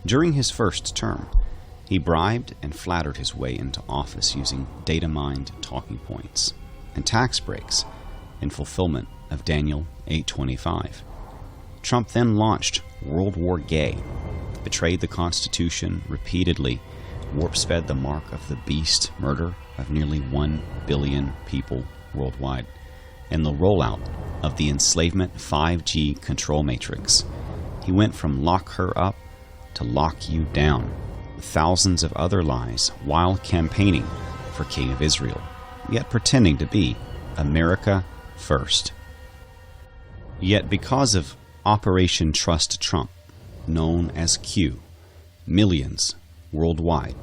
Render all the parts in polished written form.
During his first term, he bribed and flattered his way into office using data-mined talking points and tax breaks in fulfillment of Daniel 8:25. Trump then launched World War Gay, betrayed the Constitution repeatedly, warp-sped the mark of the beast murder of nearly 1 billion people worldwide, and the rollout of the enslavement 5G control matrix. He went from lock her up to lock you down, with thousands of other lies while campaigning for King of Israel, yet pretending to be America first. Yet because of Operation Trust Trump, known as Q, millions worldwide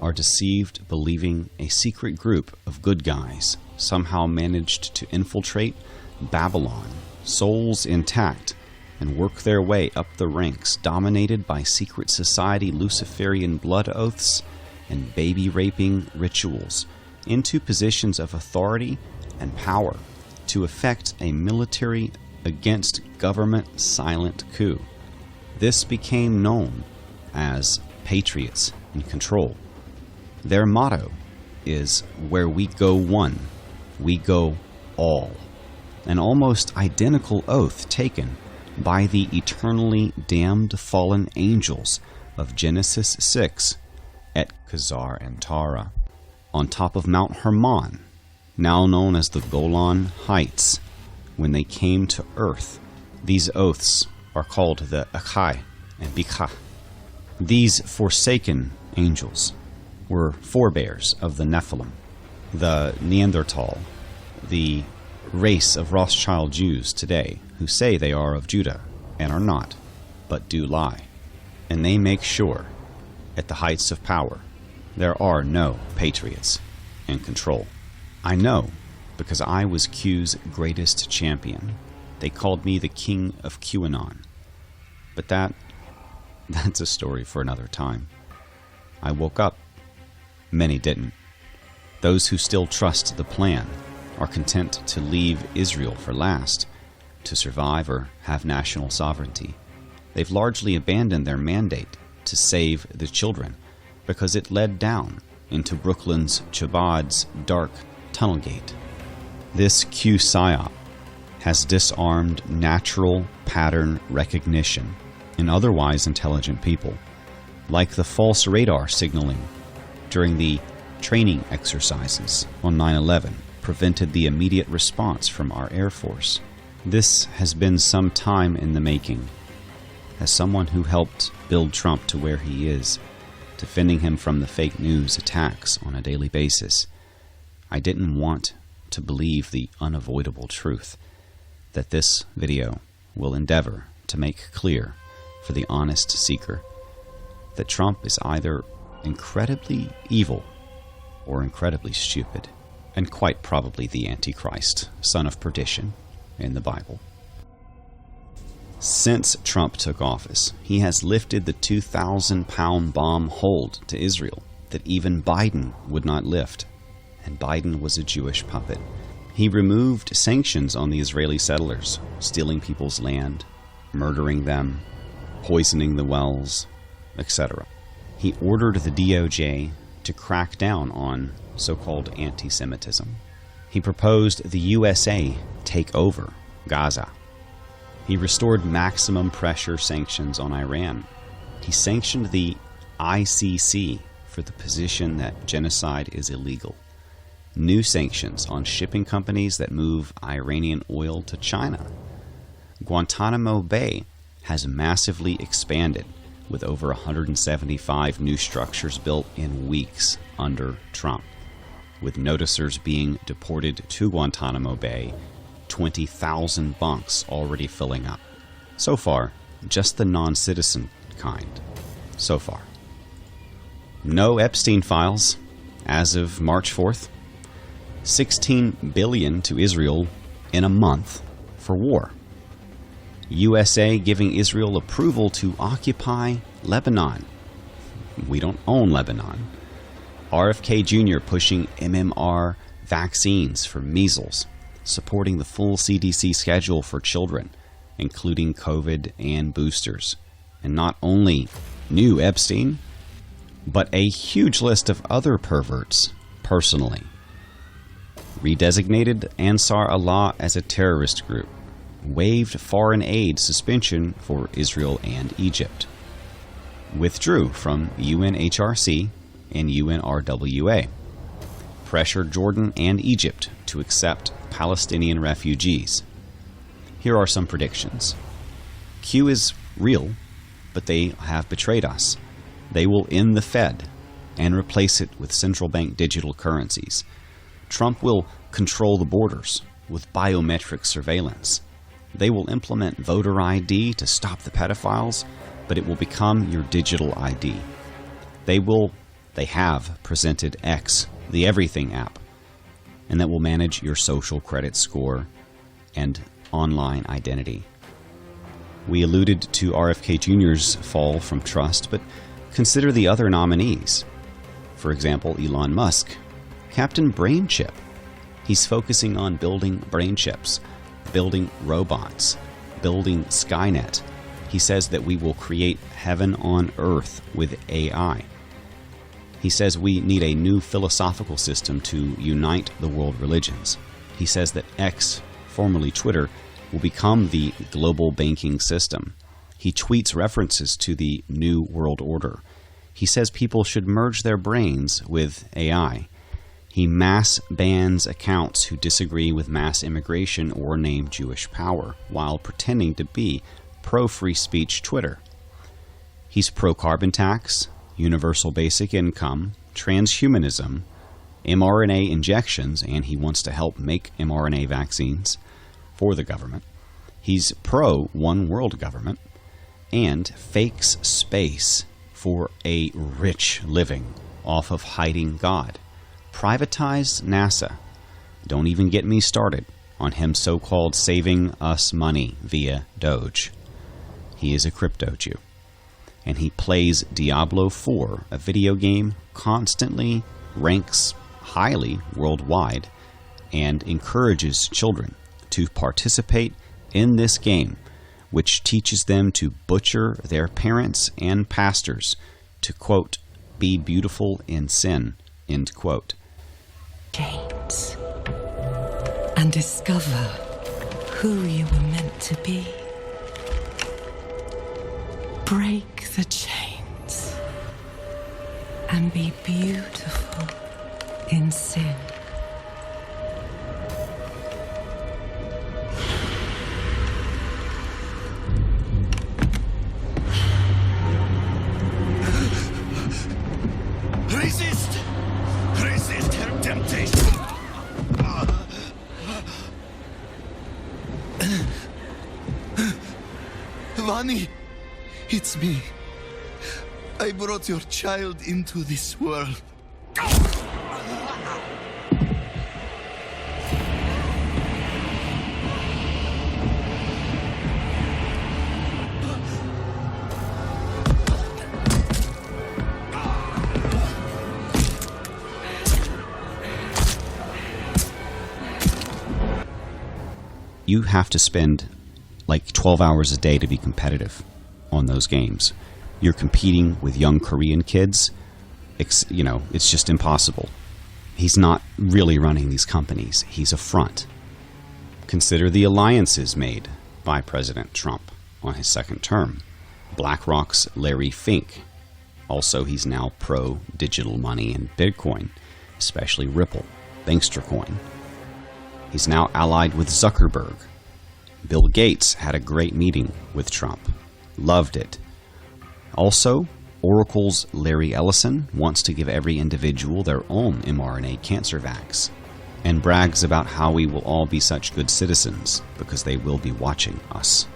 are deceived, believing a secret group of good guys somehow managed to infiltrate Babylon, souls intact, and work their way up the ranks, dominated by secret society Luciferian blood oaths and baby-raping rituals, into positions of authority and power to effect a military against government silent coup. This became known as Patriots in Control. Their motto is, "Where we go one, we go all," an almost identical oath taken by the eternally damned fallen angels of Genesis 6 at Khazar and Tara, on top of Mount Hermon, now known as the Golan Heights, when they came to earth. These oaths are called the Achai and Bikah. These forsaken angels were forebears of the Nephilim, the Neanderthal, the race of Rothschild Jews today who say they are of Judah and are not, but do lie. And they make sure, at the heights of power, there are no patriots in control. I know, because I was Q's greatest champion. They called me the King of QAnon. But that's a story for another time. I woke up. Many didn't. Those who still trust the plan are content to leave Israel for last, to survive or have national sovereignty. They've largely abandoned their mandate to save the children because it led down into Brooklyn's Chabad's dark tunnel gate. This Q psyop has disarmed natural pattern recognition in otherwise intelligent people, like the false radar signaling during the training exercises on 9/11 prevented the immediate response from our Air Force. This has been some time in the making. As someone who helped build Trump to where he is, defending him from the fake news attacks on a daily basis, I didn't want to believe the unavoidable truth that this video will endeavor to make clear for the honest seeker, that Trump is either incredibly evil or incredibly stupid, and quite probably the Antichrist, son of perdition, in the Bible. Since Trump took office, he has lifted the 2,000-pound bomb hold to Israel that even Biden would not lift, and Biden was a Jewish puppet. He removed sanctions on the Israeli settlers, stealing people's land, murdering them, poisoning the wells, etc. He ordered the DOJ to crack down on so-called anti-Semitism. He proposed the USA take over Gaza. He restored maximum pressure sanctions on Iran. He sanctioned the ICC for the position that genocide is illegal. New sanctions on shipping companies that move Iranian oil to China. Guantanamo Bay has massively expanded, with over 175 new structures built in weeks under Trump, with noticers being deported to Guantanamo Bay, 20,000 bunks already filling up. So far, just the non-citizen kind. So far. No Epstein files as of March 4th. $16 billion to Israel in a month for war. USA giving Israel approval to occupy Lebanon. We don't own Lebanon. RFK Jr. pushing MMR vaccines for measles, supporting the full CDC schedule for children, including COVID and boosters. And not only knew Epstein, but a huge list of other perverts personally. Redesignated Ansar Allah as a terrorist group. Waived foreign aid suspension for Israel and Egypt. Withdrew from UNHRC and UNRWA. Pressured Jordan and Egypt to accept Palestinian refugees. Here are some predictions. Q is real, but they have betrayed us. They will end the Fed and replace it with central bank digital currencies. Trump will control the borders with biometric surveillance. They will implement voter ID to stop the pedophiles, but it will become your digital ID. They have presented X, the Everything app, and that will manage your social credit score and online identity. We alluded to RFK Jr.'s fall from trust, but consider the other nominees. For example, Elon Musk, Captain Brain Chip. He's focusing on building brain chips, building robots, building Skynet. He says that we will create heaven on earth with AI. He says we need a new philosophical system to unite the world religions. He says that X, formerly Twitter, will become the global banking system. He tweets references to the New World Order. He says people should merge their brains with AI. He mass bans accounts who disagree with mass immigration or name Jewish power, while pretending to be pro-free speech Twitter. He's pro-carbon tax, universal basic income, transhumanism, mRNA injections, and he wants to help make mRNA vaccines for the government. He's pro-one world government and fakes space for a rich living off of hiding God. Privatized NASA. Don't even get me started on him so-called saving us money via Doge. He is a crypto Jew. And he plays Diablo 4, a video game, constantly ranks highly worldwide, and encourages children to participate in this game, which teaches them to butcher their parents and pastors to, quote, be beautiful in sin, end quote. Gates and discover who you were meant to be. Break the chains and be beautiful in sin. Resist her temptation. Vani, it's me. I brought your child into this world. You have to spend like 12 hours a day to be competitive on those games. You're competing with young Korean kids. It's just impossible. He's not really running these companies. He's a front. Consider the alliances made by President Trump on his second term. BlackRock's Larry Fink. Also, he's now pro-digital money and Bitcoin, especially Ripple, Bankster Coin. He's now allied with Zuckerberg. Bill Gates had a great meeting with Trump. Loved it. Also, Oracle's Larry Ellison wants to give every individual their own mRNA cancer vax and brags about how we will all be such good citizens because they will be watching us.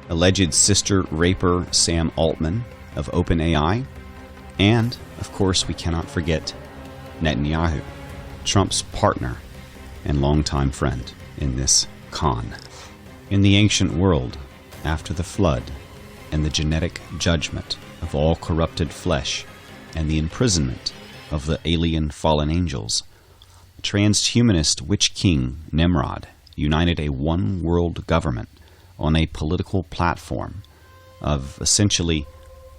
Alleged sister raper Sam Altman of OpenAI. And, of course, we cannot forget Netanyahu, Trump's partner and longtime friend in this con. In the ancient world, after the flood and the genetic judgment of all corrupted flesh and the imprisonment of the alien fallen angels, transhumanist witch king Nimrod united a one-world government on a political platform of essentially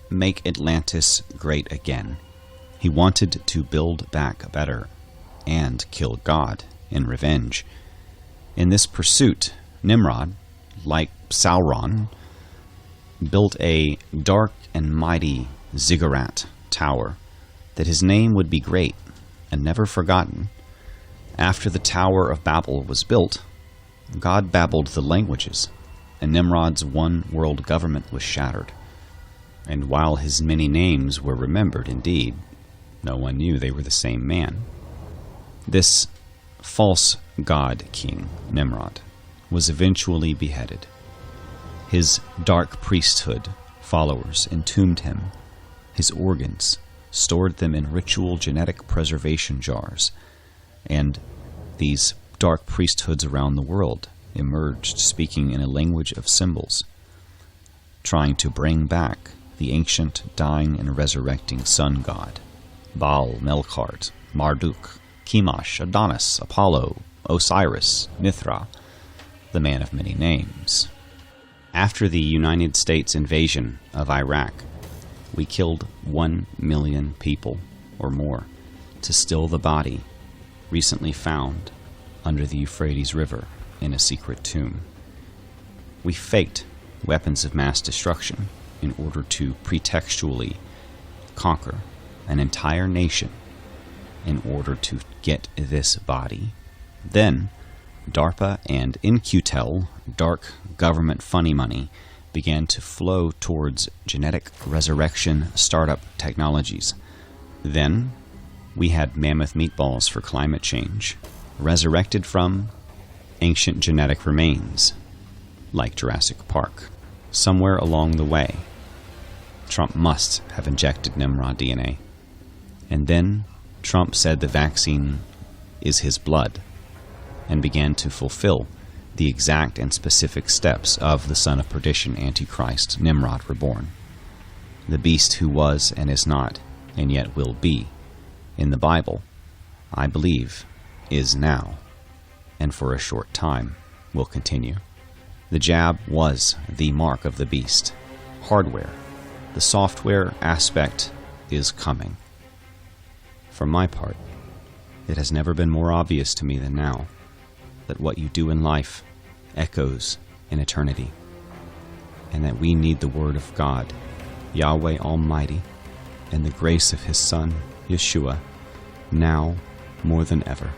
make Atlantis great again. He wanted to build back better and kill God in revenge. In this pursuit, Nimrod, like Sauron, built a dark and mighty ziggurat tower that his name would be great and never forgotten. After the Tower of Babel was built, God babbled the languages, and Nimrod's one-world government was shattered. And while his many names were remembered indeed, no one knew they were the same man. This false god king, Nimrod, was eventually beheaded. His dark priesthood followers entombed him. His organs stored them in ritual genetic preservation jars, and these dark priesthoods around the world emerged speaking in a language of symbols, trying to bring back the ancient dying and resurrecting sun god, Baal, Melkart, Marduk, Chemosh, Adonis, Apollo, Osiris, Mithra, the man of many names. After the United States invasion of Iraq, we killed 1 million people or more to still the body recently found under the Euphrates River in a secret tomb. We faked weapons of mass destruction in order to pretextually conquer an entire nation in order to get this body. Then, DARPA and In-Q-Tel, dark government funny money, began to flow towards genetic resurrection startup technologies. Then, we had mammoth meatballs for climate change, resurrected from ancient genetic remains, like Jurassic Park. Somewhere along the way, Trump must have injected Nimrod DNA. And then Trump said the vaccine is his blood, and began to fulfill the exact and specific steps of the son of perdition, Antichrist, Nimrod reborn. The beast who was and is not, and yet will be, in the Bible, I believe, is now, and for a short time will continue. The jab was the mark of the beast. Hardware, the software aspect, is coming. For my part, it has never been more obvious to me than now that what you do in life echoes in eternity, and that we need the Word of God, Yahweh Almighty, and the grace of His Son, Yeshua, now more than ever.